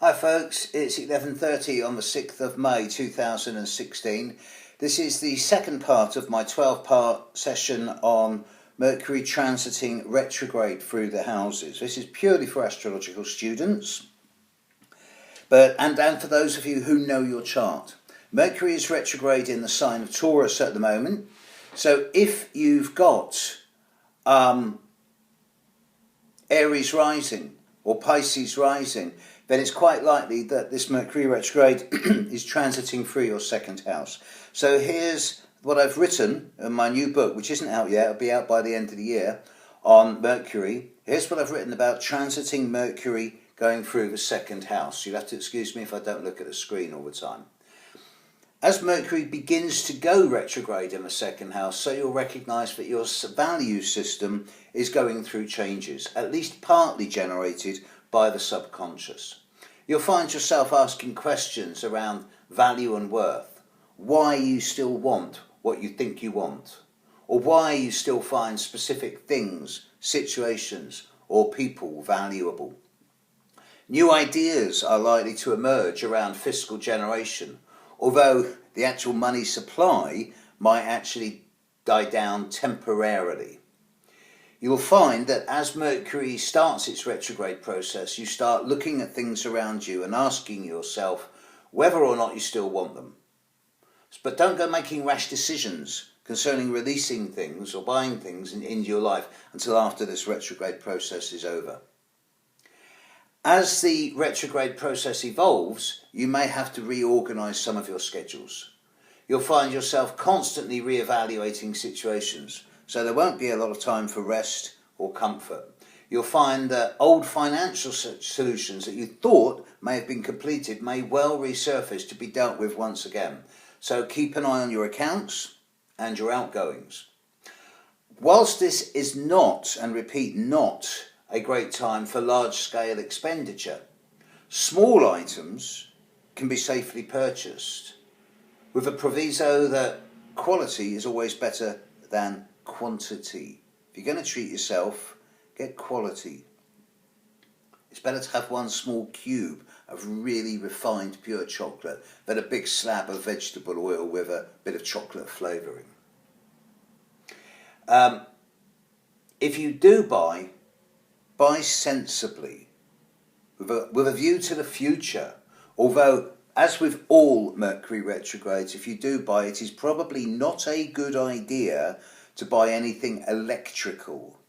Hi folks, it's 11:30 on the 6th of May 2016. This is the second part of my 12-part session on Mercury transiting retrograde through the houses. This is purely for astrological students, and for those of you who know your chart. Mercury is retrograde in the sign of Taurus at the moment, so if you've got Aries rising or Pisces rising, then it's quite likely that this Mercury retrograde is transiting through your second house. So here's what I've written in my new book, which isn't out yet, it'll be out by the end of the year, on Mercury. Here's what I've written about transiting Mercury going through the second house. You'll have to excuse me if I don't look at the screen all the time. As Mercury begins to go retrograde in the second house, so you'll recognise that your value system is going through changes, at least partly generated by the subconscious. You'll find yourself asking questions around value and worth, why you still want what you think you want, or why you still find specific things, situations, or people valuable. New ideas are likely to emerge around fiscal generation, although the actual money supply might actually die down temporarily. You'll find that as Mercury starts its retrograde process, you start looking at things around you and asking yourself whether or not you still want them. But don't go making rash decisions concerning releasing things or buying things into your life until after this retrograde process is over. As the retrograde process evolves, you may have to reorganise some of your schedules. You'll find yourself constantly re-evaluating situations, so there won't be a lot of time for rest or comfort. You'll find that old financial solutions that you thought may have been completed may well resurface to be dealt with once again. So keep an eye on your accounts and your outgoings. Whilst this is not, and repeat, not a great time for large-scale expenditure, small items can be safely purchased, with a proviso that quality is always better than quantity. If you're going to treat yourself, get quality. It's better to have one small cube of really refined pure chocolate than a big slab of vegetable oil with a bit of chocolate flavouring. If you do buy sensibly, with a view to the future, although as with all Mercury retrogrades, if you do buy, it is probably not a good idea to buy anything electrical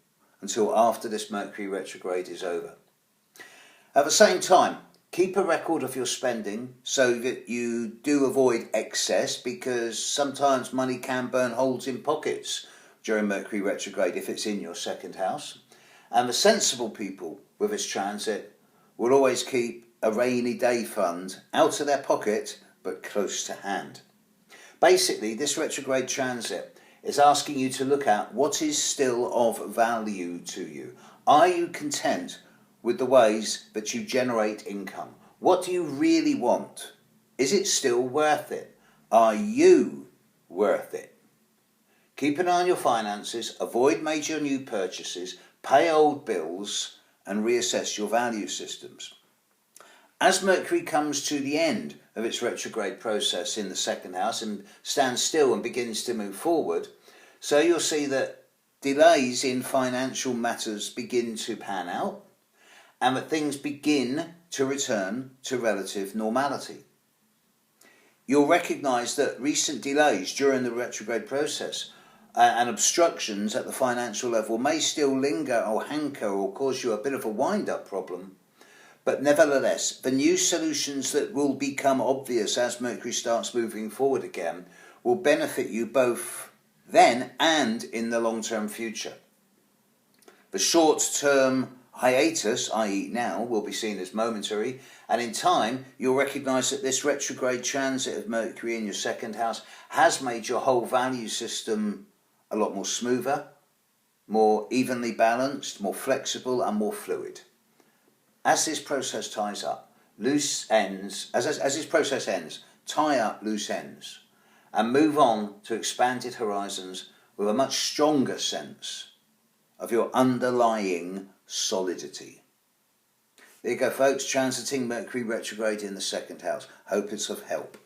until after this Mercury retrograde is over. At the same time, keep a record of your spending so that you do avoid excess, because sometimes money can burn holes in pockets during Mercury retrograde if it's in your second house. And the sensible people with this transit will always keep a rainy day fund out of their pocket but close to hand. Basically, this retrograde transit is asking you to look at what is still of value to you. Are you content with the ways that you generate income? What do you really want? Is it still worth it? Are you worth it? Keep an eye on your finances, avoid major new purchases, pay old bills, and reassess your value systems. As Mercury comes to the end of its retrograde process in the second house and stands still and begins to move forward, so you'll see that delays in financial matters begin to pan out and that things begin to return to relative normality. You'll recognise that recent delays during the retrograde process and obstructions at the financial level may still linger or hanker or cause you a bit of a wind-up problem. But nevertheless, the new solutions that will become obvious as Mercury starts moving forward again will benefit you both then and in the long-term future. The short-term hiatus, i.e. now, will be seen as momentary, and in time you'll recognise that this retrograde transit of Mercury in your second house has made your whole value system a lot more smoother, more evenly balanced, more flexible and more fluid. As this process ties up, loose ends, as this process ends, tie up loose ends and move on to expanded horizons with a much stronger sense of your underlying solidity. There you go, folks. Transiting Mercury retrograde in the second house. Hope it's of help.